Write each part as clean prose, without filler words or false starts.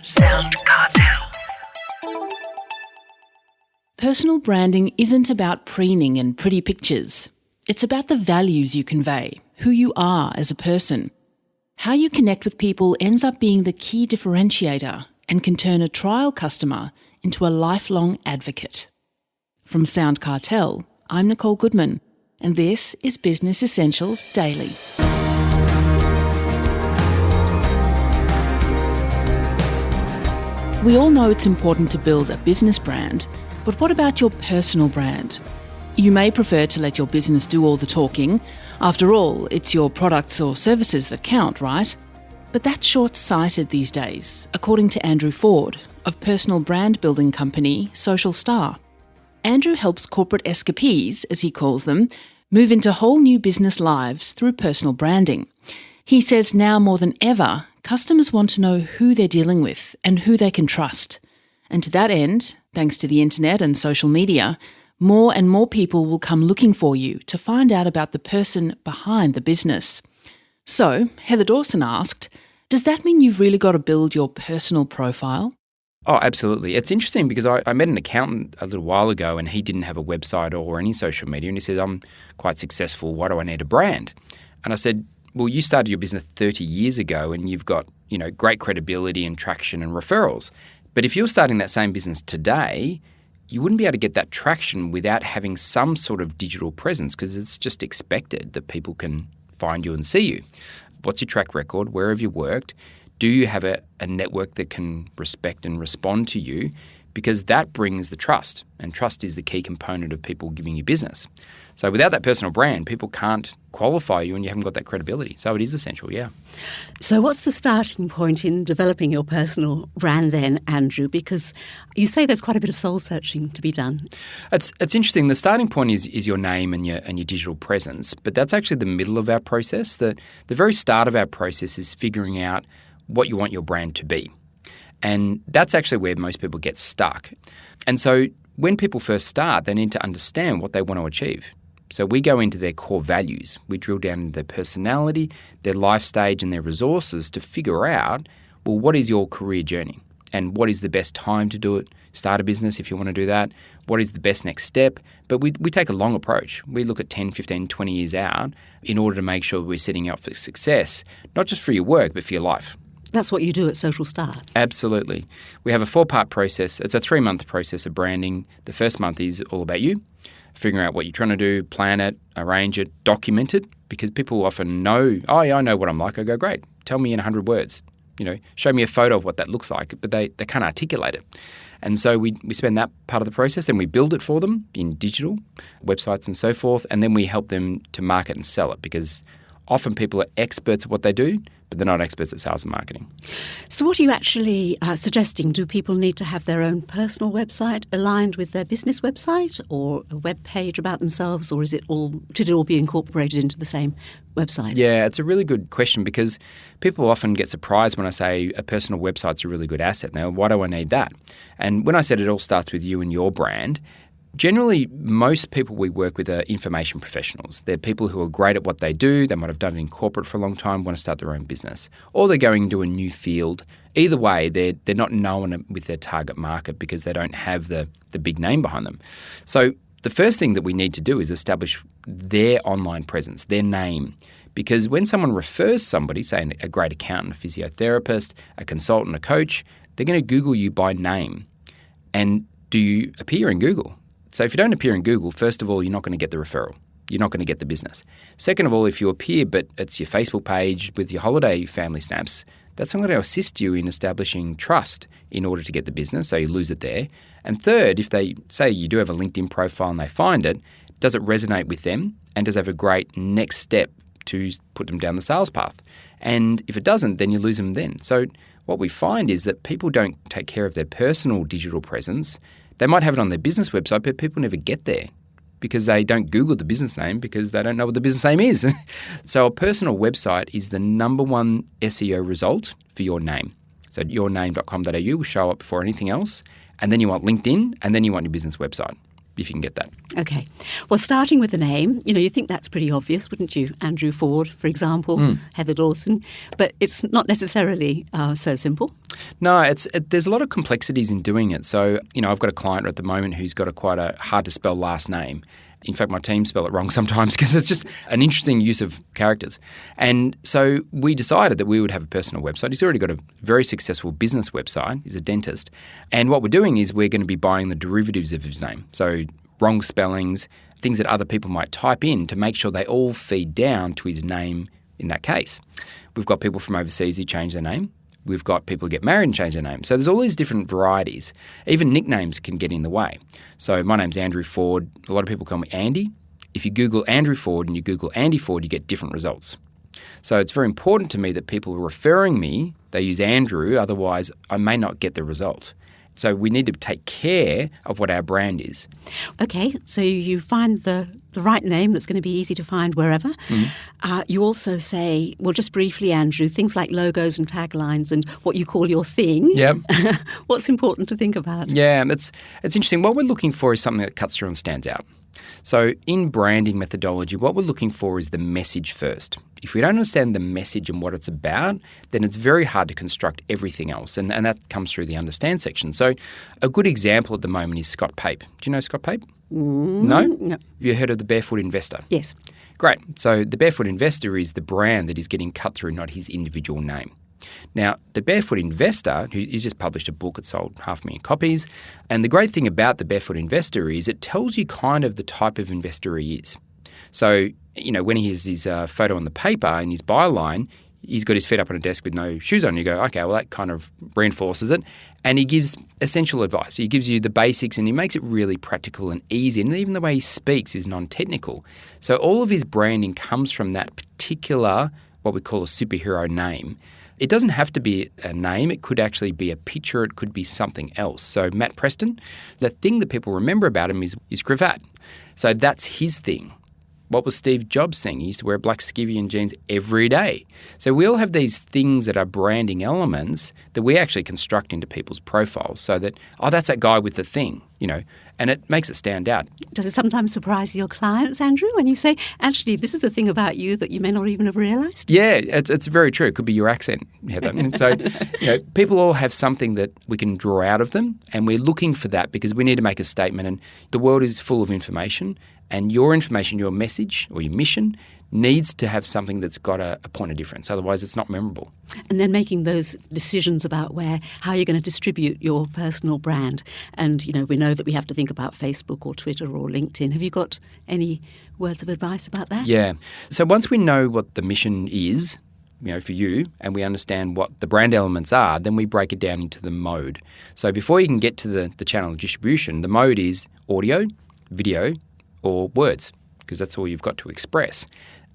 SoundCartel. Personal branding isn't about preening and pretty pictures. It's about the values you convey, who you are as a person. How you connect with people ends up being the key differentiator and can turn a trial customer into a lifelong advocate. From SoundCartel, I'm Nicole Goodman, and this is Business Essentials Daily. We all know it's important to build a business brand, but what about your personal brand? You may prefer to let your business do all the talking. After all, it's your products or services that count, right? But that's short-sighted these days, according to Andrew Ford of personal brand building company Social Star. Andrew helps corporate escapees, as he calls them, move into whole new business lives through personal branding. He says now more than ever, customers want to know who they're dealing with and who they can trust. And to that end, thanks to the internet and social media, more and more people will come looking for you to find out about the person behind the business. So, Heather Dawson asked, does that mean you've really got to build your personal profile? Oh, absolutely. It's interesting because I met an accountant a little while ago and he didn't have a website or any social media, and he said, I'm quite successful. Why do I need a brand? And I said, well, you started your business 30 years ago and you've got, great credibility and traction and referrals. But if you're starting that same business today, you wouldn't be able to get that traction without having some sort of digital presence, because it's just expected that people can find you and see you. What's your track record? Where have you worked? Do you have a network that can respect and respond to you? Because that brings the trust, and trust is the key component of people giving you business. So without that personal brand, people can't qualify you and you haven't got that credibility. So it is essential, yeah. So what's the starting point in developing your personal brand then, Andrew? Because you say there's quite a bit of soul searching to be done. It's interesting. The starting point is your name and your digital presence, but that's actually the middle of our process. The very start of our process is figuring out what you want your brand to be. And that's actually where most people get stuck. And so when people first start, they need to understand what they want to achieve. So we go into their core values. We drill down into their personality, their life stage and their resources to figure out, well, what is your career journey? And what is the best time to do it? Start a business if you want to do that. What is the best next step? But we take a long approach. We look at 10, 15, 20 years out in order to make sure we're setting up for success, not just for your work, but for your life. That's what you do at Social Star. Absolutely. We have a 4-part process. It's a 3-month process of branding. The first month is all about you, figuring out what you're trying to do, plan it, arrange it, document it, because people often know, oh, yeah, I know what I'm like. I go, great, tell me in 100 words. Show me a photo of what that looks like, but they can't articulate it. And so we spend that part of the process, then we build it for them in digital, websites and so forth, and then we help them to market and sell it, because often people are experts at what they do, but they're not experts at sales and marketing. So what are you actually suggesting? Do people need to have their own personal website aligned with their business website, or a web page about themselves, or should it all be incorporated into the same website? Yeah, it's a really good question, because people often get surprised when I say a personal website's a really good asset. Now, why do I need that? And when I said it all starts with you and your brand, generally, most people we work with are information professionals. They're people who are great at what they do. They might have done it in corporate for a long time, want to start their own business. Or they're going into a new field. Either way, they're not known with their target market because they don't have the big name behind them. So the first thing that we need to do is establish their online presence, their name. Because when someone refers somebody, say a great accountant, a physiotherapist, a consultant, a coach, they're going to Google you by name. And do you appear in Google? So if you don't appear in Google, first of all, you're not going to get the referral. You're not going to get the business. Second of all, if you appear but it's your Facebook page with your holiday family snaps, that's not going to assist you in establishing trust in order to get the business, so you lose it there. And third, if they say you do have a LinkedIn profile and they find it, does it resonate with them, and does it have a great next step to put them down the sales path? And if it doesn't, then you lose them then. So what we find is that people don't take care of their personal digital presence. They might have it on their business website, but people never get there because they don't Google the business name because they don't know what the business name is. So a personal website is the number one SEO result for your name. So yourname.com.au will show up before anything else. And then you want LinkedIn, and then you want your business website. if you can get that. Okay. Well, starting with the name, you think that's pretty obvious, wouldn't you? Andrew Ford, for example, Heather Dawson. But it's not necessarily so simple. No, there's a lot of complexities in doing it. So, I've got a client at the moment who's got quite a hard-to-spell last name. In fact, my team spell it wrong sometimes because it's just an interesting use of characters. And so we decided that we would have a personal website. He's already got a very successful business website. He's a dentist. And what we're doing is we're going to be buying the derivatives of his name. So wrong spellings, things that other people might type in to make sure they all feed down to his name in that case. We've got people from overseas who change their name. We've got people who get married and change their name. So there's all these different varieties. Even nicknames can get in the way. So my name's Andrew Ford. A lot of people call me Andy. If you Google Andrew Ford and you Google Andy Ford, you get different results. So it's very important to me that people referring me, they use Andrew, otherwise I may not get the result. So we need to take care of what our brand is. Okay, so you find the right name that's going to be easy to find wherever. You also say, well, just briefly, Andrew, things like logos and taglines and what you call your thing. Yep. What's important to think about? Yeah, it's interesting. What we're looking for is something that cuts through and stands out. So in branding methodology, what we're looking for is the message first. If we don't understand the message and what it's about, then it's very hard to construct everything else. And that comes through the understand section. So a good example at the moment is Scott Pape. Do you know Scott Pape? No? No. Have you heard of the Barefoot Investor? Yes. Great. So the Barefoot Investor is the brand that is getting cut through, not his individual name. Now, the Barefoot Investor, he's just published a book, it sold 500,000 copies. And the great thing about the Barefoot Investor is it tells you kind of the type of investor he is. So, when he has his photo on the paper and his byline, he's got his feet up on a desk with no shoes on. You go, okay, well, that kind of reinforces it. And he gives essential advice. He gives you the basics and he makes it really practical and easy. And even the way he speaks is non-technical. So all of his branding comes from that particular, what we call a superhero name. It doesn't have to be a name. It could actually be a picture. It could be something else. So Matt Preston, the thing that people remember about him is his cravat. So that's his thing. What was Steve Jobs' thing? He used to wear black skivvy and jeans every day. So we all have these things that are branding elements that we actually construct into people's profiles so that, that's that guy with the thing, and it makes it stand out. Does it sometimes surprise your clients, Andrew, when you say, actually, this is a thing about you that you may not even have realised? Yeah, it's very true. It could be your accent, Heather. And so, people all have something that we can draw out of them, and we're looking for that because we need to make a statement. And the world is full of information, and your information, your message or your mission needs to have something that's got a point of difference. Otherwise, it's not memorable. And then making those decisions about how you're going to distribute your personal brand. And, we know that we have to think about Facebook or Twitter or LinkedIn. Have you got any words of advice about that? Yeah. So once we know what the mission is, for you, and we understand what the brand elements are, then we break it down into the mode. So before you can get to the channel of distribution, the mode is audio, video, or words, because that's all you've got to express.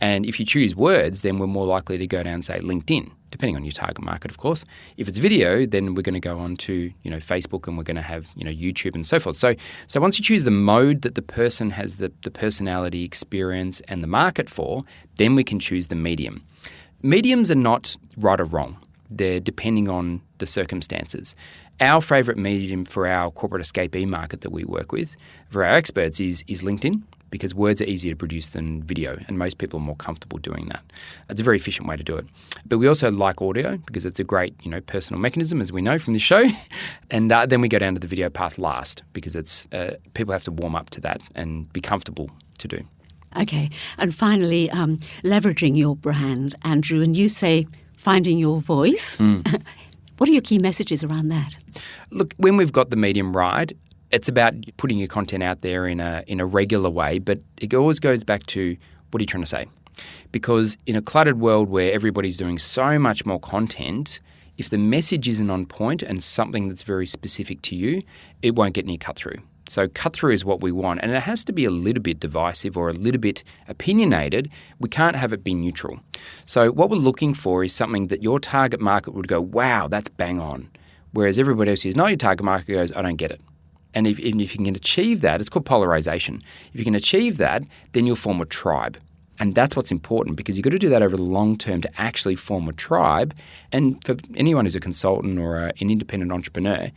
And if you choose words, then we're more likely to go down, say, LinkedIn, depending on your target market, of course. If it's video, then we're going to go on to, Facebook, and we're going to have, YouTube and so forth. So once you choose the mode that the person has the personality, experience, and the market for, then we can choose the medium. Mediums are not right or wrong. They're depending on the circumstances. Our favourite medium for our corporate escapee market that we work with, for our experts, is LinkedIn, because words are easier to produce than video, and most people are more comfortable doing that. It's a very efficient way to do it. But we also like audio because it's a great, personal mechanism, as we know from this show. And then we go down to the video path last because it's people have to warm up to that and be comfortable to do. Okay. And finally, leveraging your brand, Andrew, and you say finding your voice. What are your key messages around that? Look, when we've got the medium right, it's about putting your content out there in a regular way, but it always goes back to what are you trying to say? Because in a cluttered world where everybody's doing so much more content, if the message isn't on point and something that's very specific to you, it won't get any cut through. So cut through is what we want, and it has to be a little bit divisive or a little bit opinionated. We can't have it be neutral. So what we're looking for is something that your target market would go, wow, that's bang on. Whereas everybody else who's not your target market goes, I don't get it. And if you can achieve that, it's called polarization. If you can achieve that, then you'll form a tribe. And that's what's important because you've got to do that over the long term to actually form a tribe. And for anyone who's a consultant or an independent entrepreneur,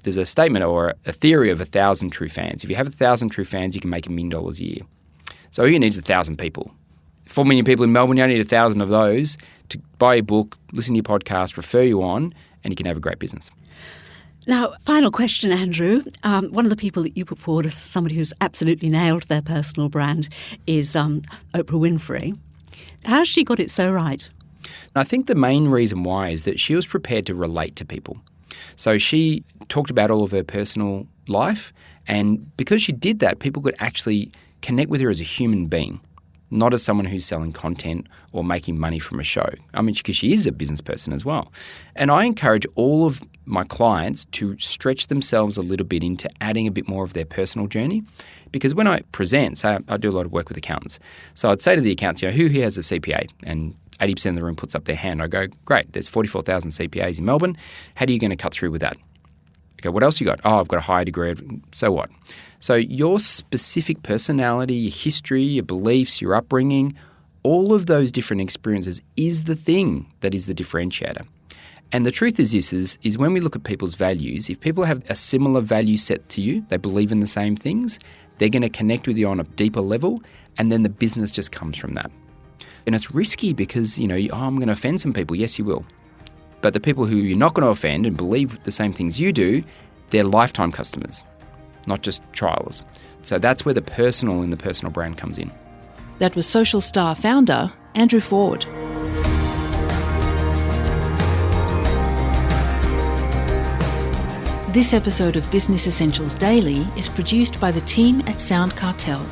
there's a statement or a theory of 1,000 true fans. If you have 1,000 true fans, you can make $1 million a year. So all you need is 1,000 people. 4 million people in Melbourne, you only need 1,000 of those to buy your book, listen to your podcast, refer you on, and you can have a great business. Now, final question, Andrew. One of the people that you put forward as somebody who's absolutely nailed their personal brand is Oprah Winfrey. How has she got it so right? I think the main reason why is that she was prepared to relate to people. So she talked about all of her personal life, and because she did that, people could actually connect with her as a human being, not as someone who's selling content or making money from a show. I mean, because she is a business person as well. And I encourage all of my clients to stretch themselves a little bit into adding a bit more of their personal journey. Because when I present, say I do a lot of work with accountants. So I'd say to the accountants, who here has a CPA? And 80% of the room puts up their hand. I go, great, there's 44,000 CPAs in Melbourne. How are you going to cut through with that? Okay, what else you got? Oh, I've got a higher degree. So what? So your specific personality, your history, your beliefs, your upbringing, all of those different experiences is the thing that is the differentiator. And the truth is this, is when we look at people's values, if people have a similar value set to you, they believe in the same things, they're going to connect with you on a deeper level, and then the business just comes from that. And it's risky because, I'm going to offend some people. Yes, you will. But the people who you're not going to offend and believe the same things you do, they're lifetime customers, not just trialers. So that's where the personal in the personal brand comes in. That was Social Star founder Andrew Ford. This episode of Business Essentials Daily is produced by the team at SoundCartel.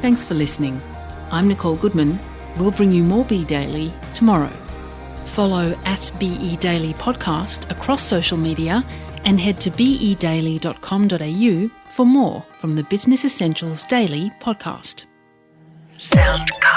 Thanks for listening. I'm Nicole Goodman. We'll bring you more Be Daily tomorrow. Follow @BE Daily Podcast across social media and head to bedaily.com.au for more from the Business Essentials Daily podcast. SoundCartel.